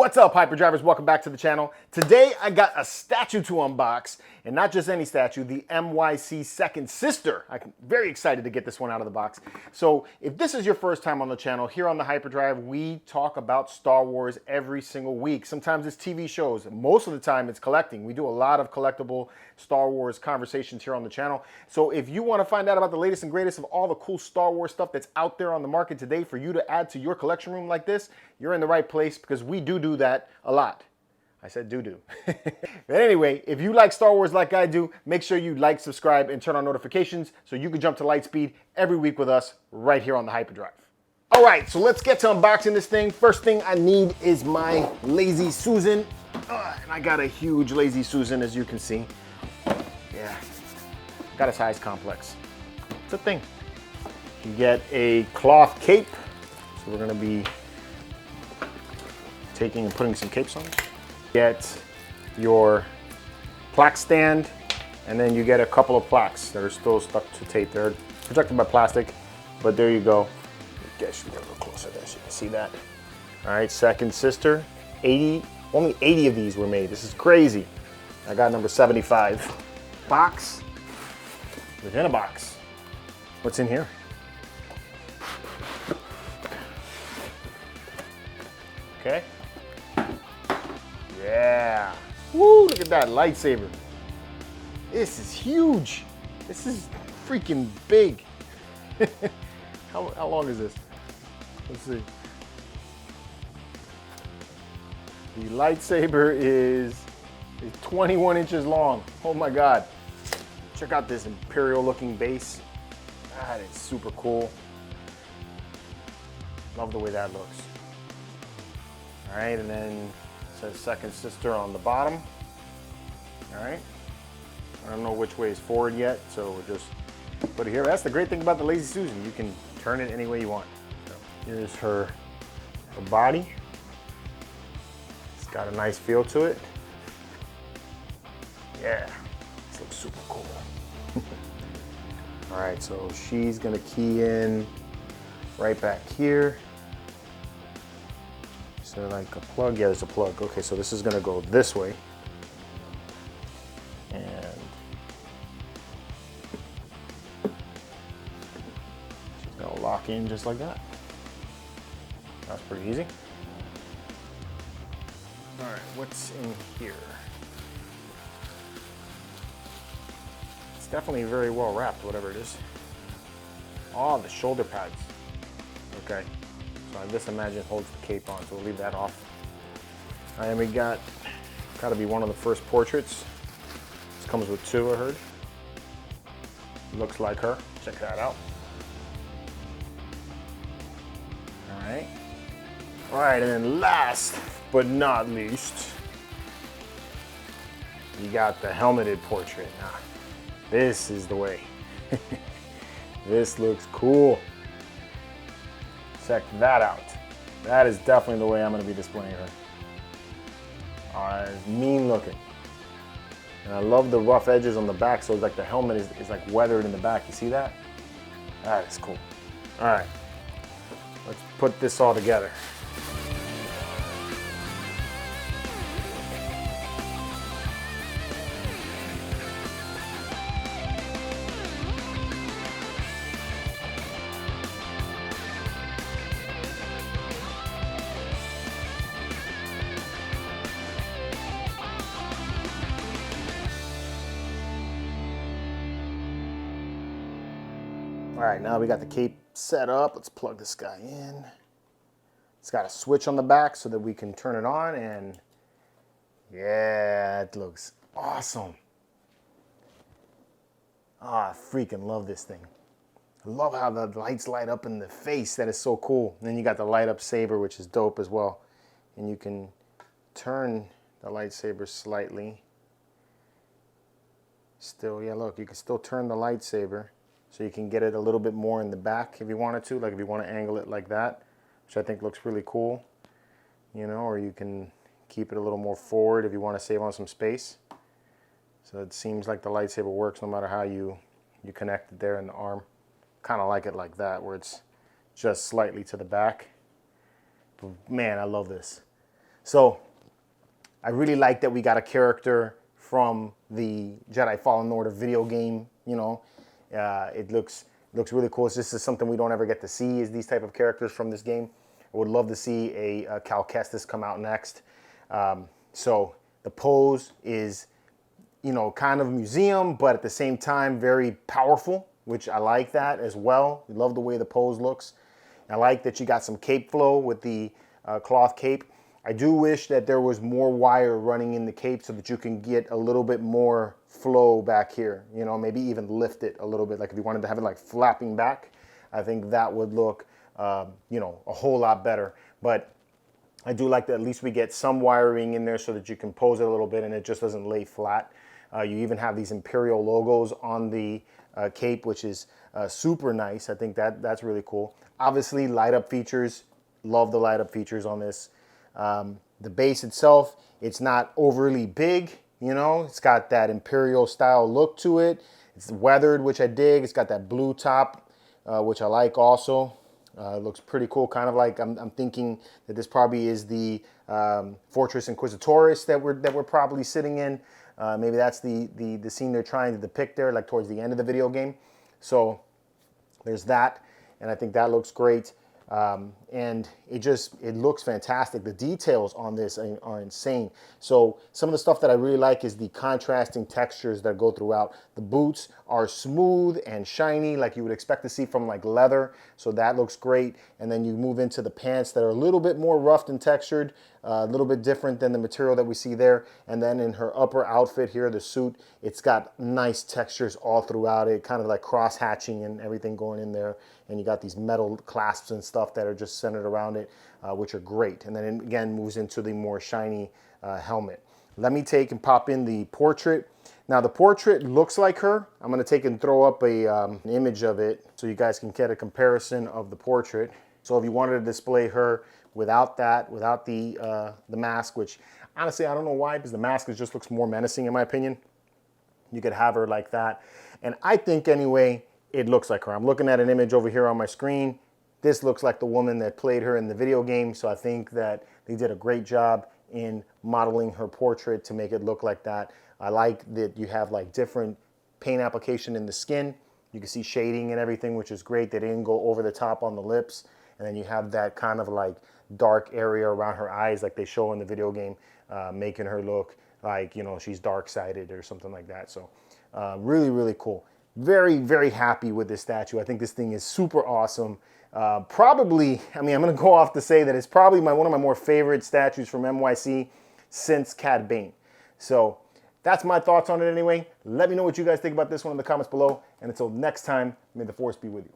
What's up, Hyperdrivers? Welcome back to the channel. Today I got a statue to unbox, and not just any statue, the MYC second sister. I'm very excited to get this one out of the box. So if this is your first time on the channel, here on the Hyperdrive, we talk about Star Wars every single week. Sometimes it's TV shows. Most of the time it's collecting. We do a lot of collectible Star Wars conversations here on the channel. So if you want to find out about the latest and greatest of all the cool Star Wars stuff that's out there on the market today for you to add to your collection room like this, you're in the right place, because we do that a lot. I said do. But anyway, if you like Star Wars like I do, make sure you like, subscribe, and turn on notifications so you can jump to light speed every week with us right here on the Hyperdrive. All right, so let's get to unboxing this thing. First thing I need is my Lazy Susan. And I got a huge Lazy Susan, as you can see. Yeah, got a size complex. It's a thing. You get a cloth cape. So we're gonna be taking and putting some capes on. Get your plaque stand, and then you get a couple of plaques that are still stuck to tape. They're protected by plastic, but there you go. I guess you get a little closer there so you can see that. All right, second sister. Only 80 of these were made. This is crazy. I got number 75. Box within a box. What's in here? Okay. Yeah. Woo, look at that lightsaber. This is huge. This is freaking big. How long is this? Let's see. The lightsaber is 21 inches long. Oh my God. Check out this Imperial looking base. That is super cool. Love the way that looks. All right, and then it says second sister on the bottom. All right. I don't know which way is forward yet, so we'll just put it here. That's the great thing about the Lazy Susan. You can turn it any way you want. So here's her body. It's got a nice feel to it. Yeah, this looks super cool. All right, so she's gonna key in right back here. So like a plug, yeah, there's a plug. Okay, so this is gonna go this way. And she's gonna lock in just like that. That's pretty easy. All right, what's in here? It's definitely very well wrapped, whatever it is. Oh, the shoulder pads. Okay. So I just imagine it holds the cape on, so we'll leave that off. And we got to be one of the first portraits. This comes with two, I heard. Looks like her. Check that out. All right. All right, and then last but not least, you got the helmeted portrait. Now, this is the way. This looks cool. Check that out. That is definitely the way I'm going to be displaying her. It's mean looking. And I love the rough edges on the back, so it's like the helmet is like weathered in the back. You see that? That is cool. All right, let's put this all together. All right, now we got the cape set up. Let's plug this guy in. It's got a switch on the back so that we can turn it on, and yeah, it looks awesome. I freaking love this thing. I love how the lights light up in the face. That is so cool. And then you got the light up saber, which is dope as well. And you can turn the lightsaber slightly. Still, yeah, look, you can still turn the lightsaber. So you can get it a little bit more in the back if you wanted to, like if you want to angle it like that, which I think looks really cool, you know, or you can keep it a little more forward if you want to save on some space. So it seems like the lightsaber works no matter how you connect it there in the arm. Kind of like it like that, where it's just slightly to the back. But man, I love this. So I really like that we got a character from the Jedi Fallen Order video game. You know, it looks really cool. This is something we don't ever get to see, is these type of characters from this game. I would love to see a Cal Kestis come out next. So the pose is, you know, kind of museum, but at the same time very powerful, which I like that as well. I love the way the pose looks. I like that you got some cape flow with the cloth cape. I do wish that there was more wire running in the cape so that you can get a little bit more flow back here. You know, maybe even lift it a little bit. Like if you wanted to have it like flapping back, I think that would look, you know, a whole lot better. But I do like that at least we get some wiring in there so that you can pose it a little bit and it just doesn't lay flat. You even have these Imperial logos on the cape, which is super nice. I think that's really cool. Obviously, light up features. Love the light up features on this. The base itself, it's not overly big, you know. It's got that Imperial style look to it. It's weathered, which I dig. It's got that blue top, which I like also. It looks pretty cool, kind of like I'm thinking that this probably is the Fortress Inquisitoris that we're probably sitting in. Maybe that's the scene they're trying to depict there, like towards the end of the video game. So there's that, and I think that looks great. And it looks fantastic. The details on this are insane. So some of the stuff that I really like is the contrasting textures that go throughout. The boots are smooth and shiny, like you would expect to see from like leather. So that looks great. And then you move into the pants that are a little bit more roughed and textured, a little bit different than the material that we see there. And then in her upper outfit here, the suit, it's got nice textures all throughout it, kind of like cross hatching and everything going in there. And you got these metal clasps and stuff that are just centered around it, which are great. And then it again moves into the more shiny helmet. Let me take and pop in the portrait. Now the portrait looks like her. I'm gonna take and throw up an image of it so you guys can get a comparison of the portrait. So if you wanted to display her without that, without the mask, which honestly I don't know why, because the mask just looks more menacing in my opinion. You could have her like that. And I think anyway, it looks like her. I'm looking at an image over here on my screen. This looks like the woman that played her in the video game. So I think that they did a great job in modeling her portrait to make it look like that. I like that you have like different paint application in the skin. You can see shading and everything, which is great. They didn't go over the top on the lips. And then you have that kind of like dark area around her eyes like they show in the video game, making her look like, you know, she's dark-sided or something like that. So really, really cool. Very, very happy with this statue. I think this thing is super awesome. Probably, I mean, I'm going to go off to say that it's probably one of my more favorite statues from MYC since Cad Bane. So that's my thoughts on it anyway. Let me know what you guys think about this one in the comments below. And until next time, may the Force be with you.